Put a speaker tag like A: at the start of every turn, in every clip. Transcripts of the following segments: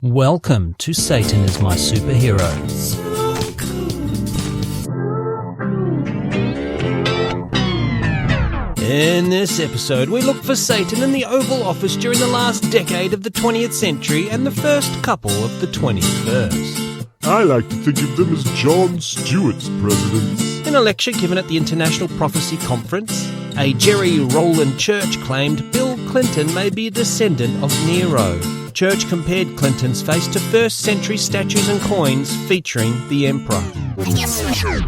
A: Welcome to Satan is My Superhero. In this episode, we look for Satan in the Oval Office during the last decade of the 20th century and the first couple of the 21st.
B: I like to think of them as Jon Stewart's presidents.
A: In a lecture given at the International Prophecy Conference, a Jerry Rolan church claimed Bill Clinton may be a descendant of Nero. Church compared Clinton's face to first-century statues and coins featuring the emperor.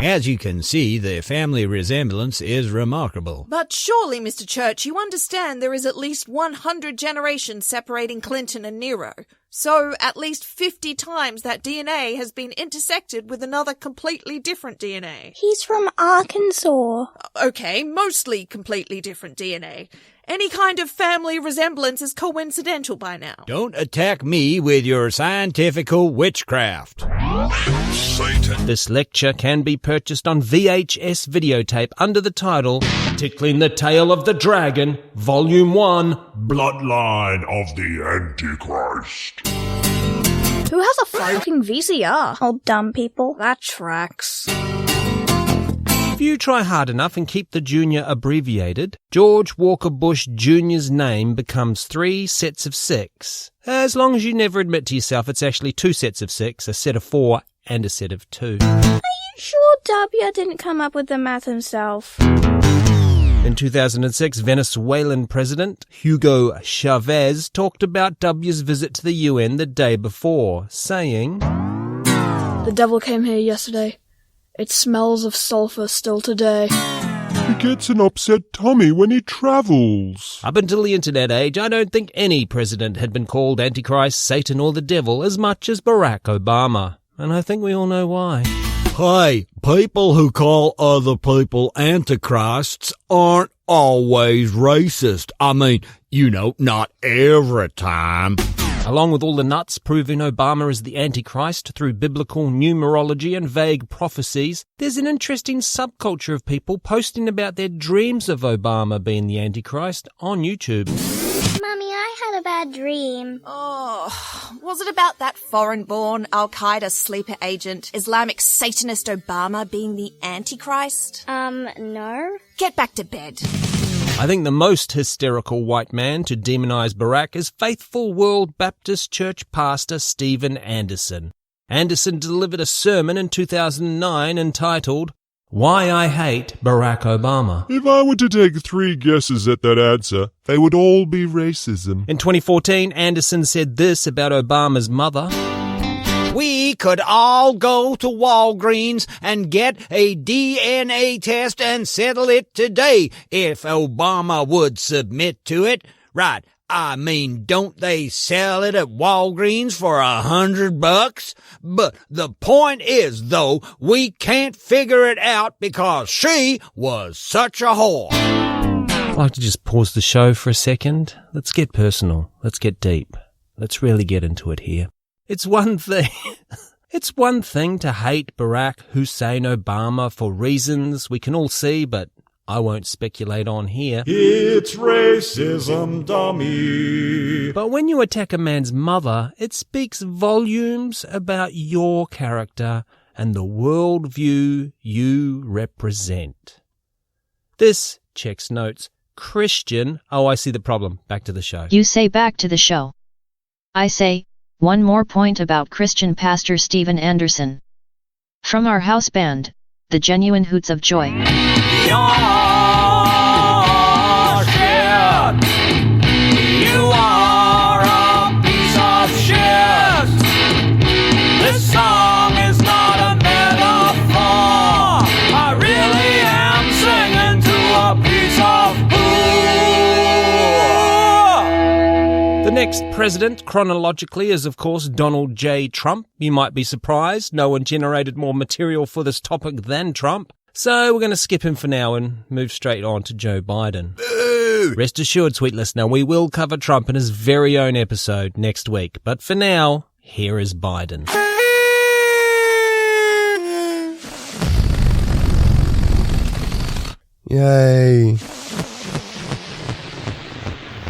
C: As you can see, the family resemblance is remarkable.
D: But surely, Mr. Church, you understand there is at least 100 generations separating Clinton and Nero. So, at least 50 times that DNA has been intersected with another completely different DNA.
E: He's from Arkansas.
D: Okay, mostly completely different DNA. Any kind of family resemblance is coincidental by now.
C: Don't attack me with your scientifical witchcraft.
B: Satan.
A: This lecture can be purchased on VHS videotape under the title Tickling the Tail of the Dragon, Volume 1,
B: Bloodline of the Antichrist.
E: Who has a floating VCR? Oh, dumb people.
D: That tracks.
A: If you try hard enough and keep the junior abbreviated, George Walker Bush Jr.'s name becomes 3 sets of 6. As long as you never admit to yourself it's actually 2 sets of 6, a set of 4, and a set of 2.
E: Are you sure W didn't come up with the math himself?
A: In 2006, Venezuelan President Hugo Chavez talked about W's visit to the UN the day before, saying,
F: "The devil came here yesterday. It smells of sulfur still today."
B: He gets an upset tummy when he travels.
A: Up until the internet age, I don't think any president had been called Antichrist, Satan or the devil as much as Barack Obama. And I think we all know why.
C: Hey, people who call other people antichrists aren't always racist. I mean, not every time.
A: Along with all the nuts proving Obama is the Antichrist through biblical numerology and vague prophecies, there's an interesting subculture of people posting about their dreams of Obama being the Antichrist on YouTube.
E: Mummy, I had a bad dream.
D: Oh, was it about that foreign-born Al-Qaeda sleeper agent, Islamic Satanist Obama being the Antichrist?
E: No.
D: Get back to bed.
A: I think the most hysterical white man to demonize Barack is Faithful World Baptist Church pastor Steven Andersen. Andersen delivered a sermon in 2009 entitled, Why I Hate Barack Obama.
B: If I were to take 3 guesses at that answer, they would all be racism.
A: In 2014, Andersen said this about Obama's mother.
C: We could all go to Walgreens and get a DNA test and settle it today if Obama would submit to it. Right. I mean, don't they sell it at Walgreens for $100? But the point is, though, we can't figure it out because she was such a whore.
A: I'd like to just pause the show for a second. Let's get personal. Let's get deep. Let's really get into it here. It's one thing to hate Barack Hussein Obama for reasons we can all see, but I won't speculate on here.
B: It's racism, dummy.
A: But when you attack a man's mother, it speaks volumes about your character and the worldview you represent. This, checks notes, Christian... Oh, I see the problem. Back to the show.
G: You say back to the show. I say... One more point about Christian pastor Steven Andersen. From our house band, the Genuine Hoots of Joy.
H: Your shit. You are a piece of shit. This song is not a metaphor. I really am singing to a piece of poo.
A: The next president, chronologically, is of course Donald J. Trump. You might be surprised, no one generated more material for this topic than Trump. So we're going to skip him for now and move straight on to Joe Biden.
C: Boo!
A: Rest assured, sweet listener, we will cover Trump in his very own episode next week. But for now, here is Biden.
I: Yay.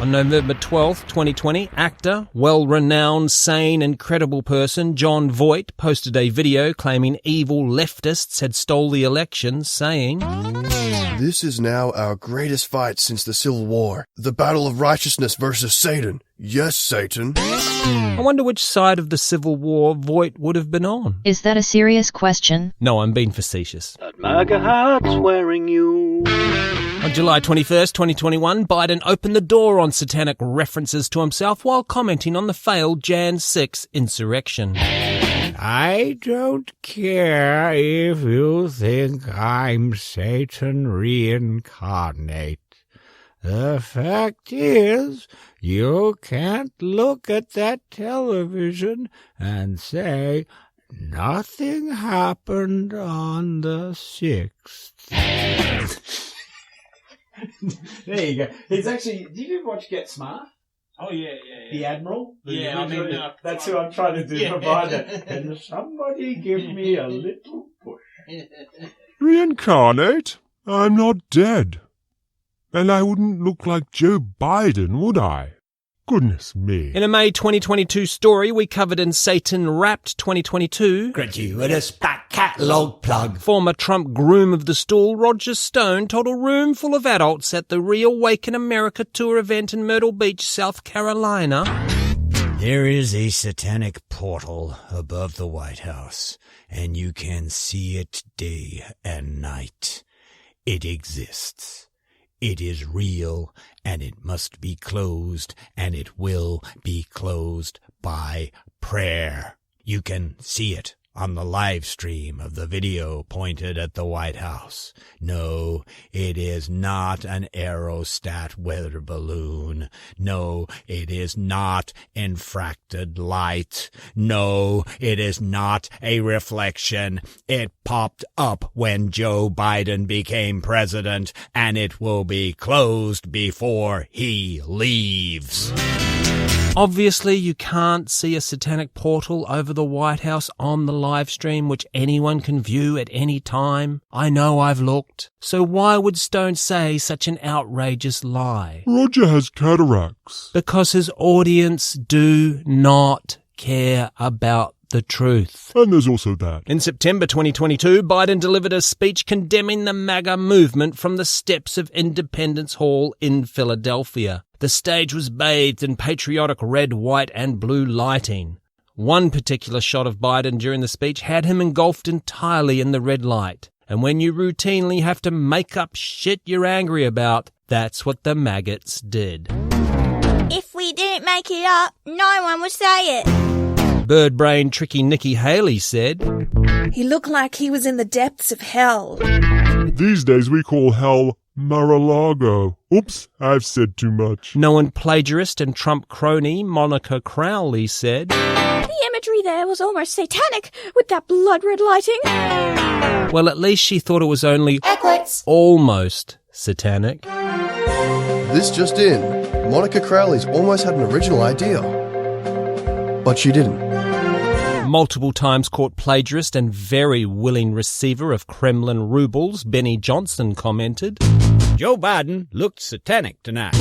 A: On November 12th, 2020, actor, well-renowned, sane and credible person Jon Voight posted a video claiming evil leftists had stole the election, saying,
I: "This is now our greatest fight since the Civil War. The battle of righteousness versus Satan. Yes, Satan."
A: I wonder which side of the Civil War Voight would have been on.
G: Is that a serious question?
A: No, I'm being facetious.
J: That MAGA hat's wearing you.
A: On July 21st, 2021, Biden opened the door on satanic references to himself while commenting on the failed Jan 6 insurrection.
C: I don't care if you think I'm Satan reincarnate. The fact is, you can't look at that television and say, nothing happened on the 6th.
K: There you go. It's actually, did you watch Get Smart?
L: Oh, yeah.
K: The Admiral?
L: Yeah, I mean,
K: that's who I'm trying to do, provide that. Can somebody give me a little push?
B: Reincarnate? I'm not dead. And I wouldn't look like Joe Biden, would I? Goodness me.
A: In a May 2022 story we covered in Satan Wrapped 2022,
C: Gratuitous back catalogue plug.
A: Former Trump groom of the stool Roger Stone told a room full of adults at the ReAwaken America Tour event in Myrtle Beach, South Carolina.
C: There is a satanic portal above the White House, and you can see it day and night. It exists. It is real, and it must be closed, and it will be closed by prayer. You can see it on the live stream of the video pointed at the White House. No, it is not an aerostat weather balloon. No, it is not infracted light. No, it is not a reflection. It popped up when Joe Biden became president, and it will be closed before he leaves.
A: Obviously, you can't see a satanic portal over the White House on the live stream, which anyone can view at any time. I know I've looked. So why would Stone say such an outrageous lie?
B: Roger has cataracts.
A: Because his audience do not care about the truth.
B: And there's also that.
A: In September 2022, Biden delivered a speech condemning the MAGA movement from the steps of Independence Hall in Philadelphia. The stage was bathed in patriotic red, white, and blue lighting. One particular shot of Biden during the speech had him engulfed entirely in the red light. And when you routinely have to make up shit you're angry about, that's what the maggots did.
E: If we didn't make it up, no one would say it.
A: Bird brain tricky Nikki Haley said,
D: He looked like he was in the depths of hell.
B: These days we call hell Mar-a-Lago. Oops, I've said too much.
A: Known plagiarist and Trump crony Monica Crowley said,
E: The imagery there was almost satanic with that blood-red lighting.
A: Well, at least she thought it was only almost satanic.
I: This just in. Monica Crowley's almost had an original idea. But she didn't.
A: Multiple times caught plagiarist and very willing receiver of Kremlin rubles, Benny Johnson commented,
C: Joe Biden looked satanic tonight.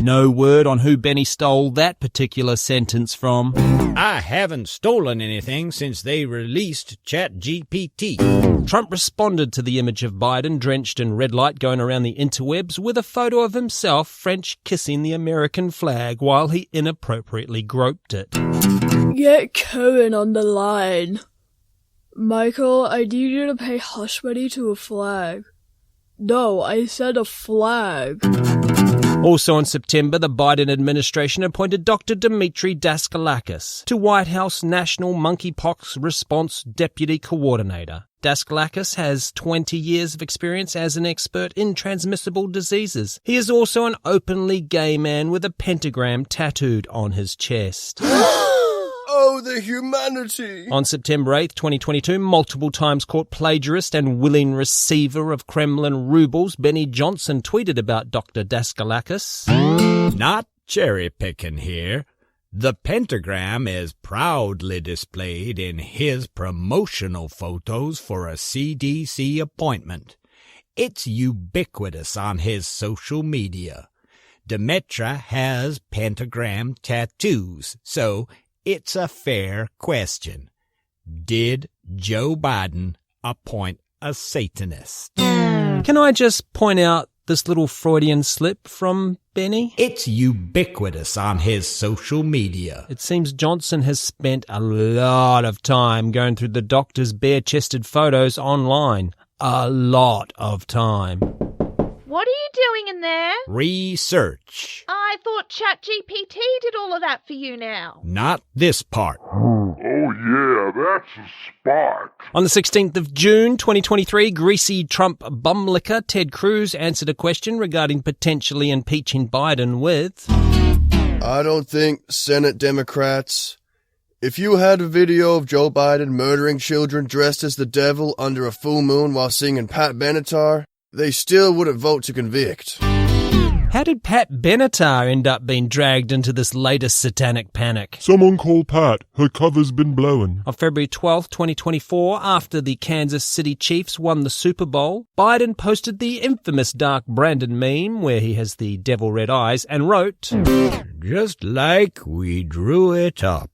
A: No word on who Benny stole that particular sentence from.
C: I haven't stolen anything since they released ChatGPT.
A: Trump responded to the image of Biden drenched in red light going around the interwebs with a photo of himself French kissing the American flag while he inappropriately groped it.
F: Get Cohen on the line. Michael, I need you to pay hush money to a flag. No, I said a flag.
A: Also in September, the Biden administration appointed Dr. Demetre Daskalakis to White House National Monkeypox Response Deputy Coordinator. Daskalakis has 20 years of experience as an expert in transmissible diseases. He is also an openly gay man with a pentagram tattooed on his chest.
I: Oh, the humanity!
A: On September 8th, 2022, multiple times caught plagiarist and willing receiver of Kremlin rubles, Benny Johnson tweeted about Dr. Daskalakis.
C: Not cherry-picking here. The pentagram is proudly displayed in his promotional photos for a CDC appointment. It's ubiquitous on his social media. Demetre has pentagram tattoos, so it's a fair question. Did Joe Biden appoint a Satanist?
A: Can I just point out this little Freudian slip from Benny?
C: It's ubiquitous on his social media.
A: It seems Johnson has spent a lot of time going through the doctor's bare-chested photos online. A lot of time.
D: What are you doing in there?
C: Research.
D: I thought ChatGPT did all of that for you now.
C: Not this part.
B: Oh yeah, that's a spot.
A: On the 16th of June 2023, greasy Trump bumlicker Ted Cruz answered a question regarding potentially impeaching Biden with,
I: I don't think Senate Democrats, if you had a video of Joe Biden murdering children dressed as the devil under a full moon while singing Pat Benatar, they still wouldn't vote to convict.
A: how did Pat Benatar end up being dragged into this latest satanic panic?
B: Someone call Pat. Her cover's been blowing.
A: On February 12th, 2024, after the Kansas City Chiefs won the Super Bowl, Biden posted the infamous Dark Brandon meme where he has the devil red eyes and wrote,
C: Just like we drew it up.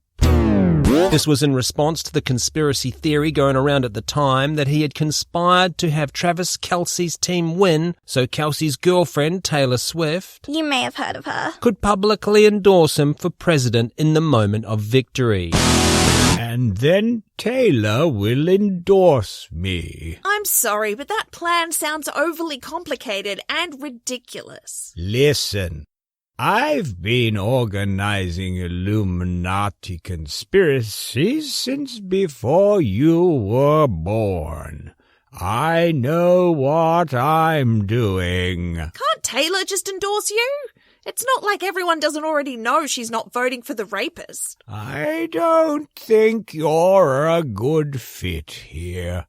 A: This was in response to the conspiracy theory going around at the time that he had conspired to have Travis Kelce's team win so Kelce's girlfriend, Taylor Swift,
E: You may have heard of her.
A: could publicly endorse him for president in the moment of victory.
C: And then Taylor will endorse me.
D: I'm sorry, but that plan sounds overly complicated and ridiculous.
C: Listen, I've been organizing Illuminati conspiracies since before you were born. I know what I'm doing.
D: Can't Taylor just endorse you? It's not like everyone doesn't already know she's not voting for the rapist.
C: I don't think you're a good fit here.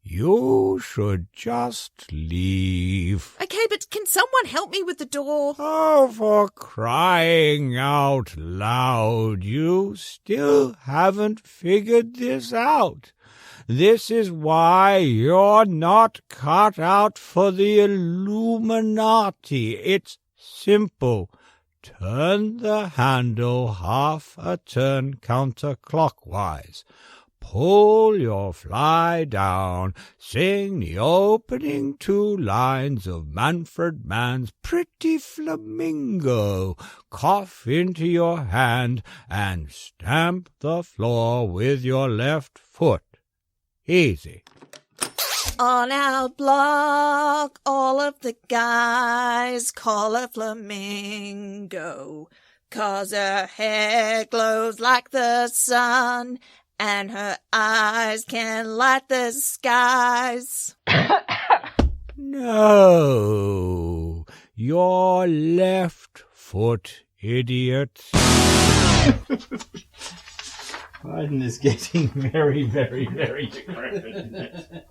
C: You should just leave.
D: Okay, but can someone help me with the door?
C: Oh, for crying out loud, you still haven't figured this out. This is why you're not cut out for the Illuminati. It's simple. Turn the handle half a turn counterclockwise. Pull your fly down, sing the opening 2 lines of Manfred Mann's Pretty Flamingo, cough into your hand, and stamp the floor with your left foot. Easy.
D: On our block, all of the guys call her Flamingo, 'cause her hair glows like the sun, and her eyes can light the skies.
C: No, your left foot, idiot.
K: Biden is getting very, very, very decrepit.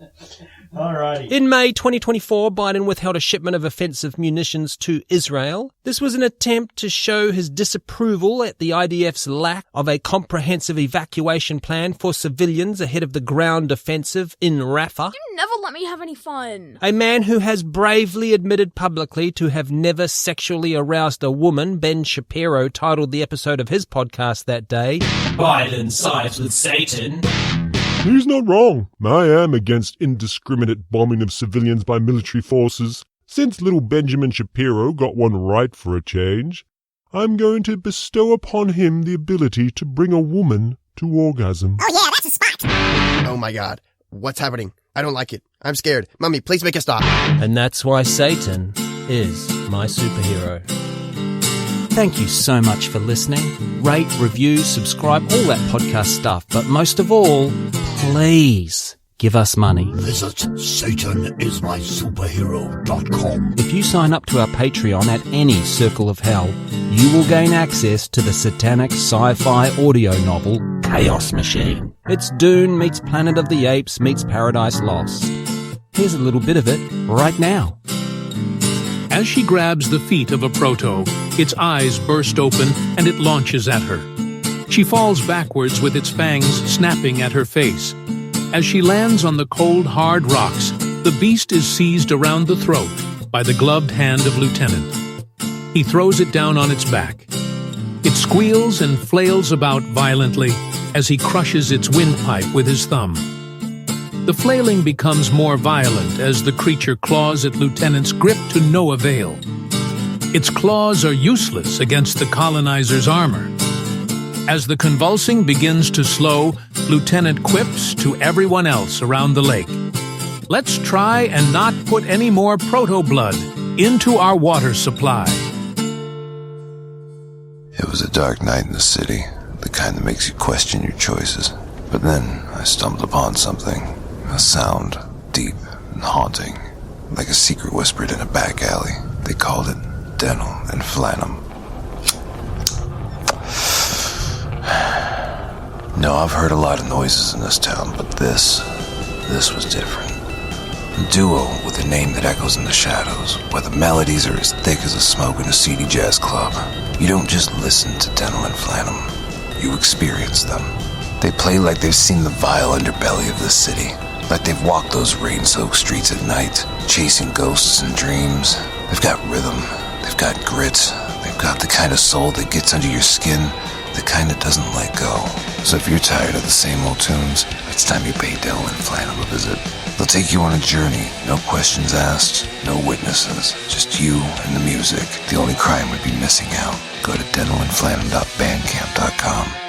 K: Alrighty.
A: In May 2024, Biden withheld a shipment of offensive munitions to Israel. This was an attempt to show his disapproval at the IDF's lack of a comprehensive evacuation plan for civilians ahead of the ground offensive in Raffia.
F: You never let me have any fun.
A: A man who has bravely admitted publicly to have never sexually aroused a woman, Ben Shapiro, titled the episode of his podcast that day, Biden sides with Satan.
B: He's not wrong. I am against indiscriminate bombing of civilians by military forces. Since little Benjamin Shapiro got one right for a change, I'm going to bestow upon him the ability to bring a woman to orgasm.
E: Oh yeah, that's a spot.
I: Oh my god. What's happening? I don't like it. I'm scared. Mummy, please make a stop.
A: And that's why Satan is my superhero. Thank you so much for listening. Rate, review, subscribe, all that podcast stuff. But most of all, please give us money.
L: Visit SatanIsMySuperhero.com.
A: If you sign up to our Patreon at any Circle of Hell, you will gain access to the satanic sci-fi audio novel Chaos Machine. It's Dune meets Planet of the Apes meets Paradise Lost. Here's a little bit of it right now.
M: As she grabs the feet of a proto, its eyes burst open and it launches at her. She falls backwards with its fangs snapping at her face. As she lands on the cold, hard rocks, the beast is seized around the throat by the gloved hand of Lieutenant. He throws it down on its back. It squeals and flails about violently as he crushes its windpipe with his thumb. The flailing becomes more violent as the creature claws at Lieutenant's grip to no avail. Its claws are useless against the colonizer's armor. As the convulsing begins to slow, Lieutenant quips to everyone else around the lake. Let's try and not put any more proto-blood into our water supply.
L: It was a dark night in the city, the kind that makes you question your choices. But then I stumbled upon something, a sound, deep and haunting, like a secret whispered in a back alley. They called it Dental and Flannum. No, I've heard a lot of noises in this town, but this was different. A duo with a name that echoes in the shadows, where the melodies are as thick as a smoke in a seedy jazz club. You don't just listen to Dental and Flannum, you experience them. They play like they've seen the vile underbelly of the city, like they've walked those rain-soaked streets at night, chasing ghosts and dreams. They've got rhythm, they've got grit, they've got the kind of soul that gets under your skin, the kind that doesn't let go. So if you're tired of the same old tunes, it's time you pay Dental and Flannum a visit. They'll take you on a journey, no questions asked, no witnesses, just you and the music. The only crime would be missing out. Go to dentalandflannum.bandcamp.com.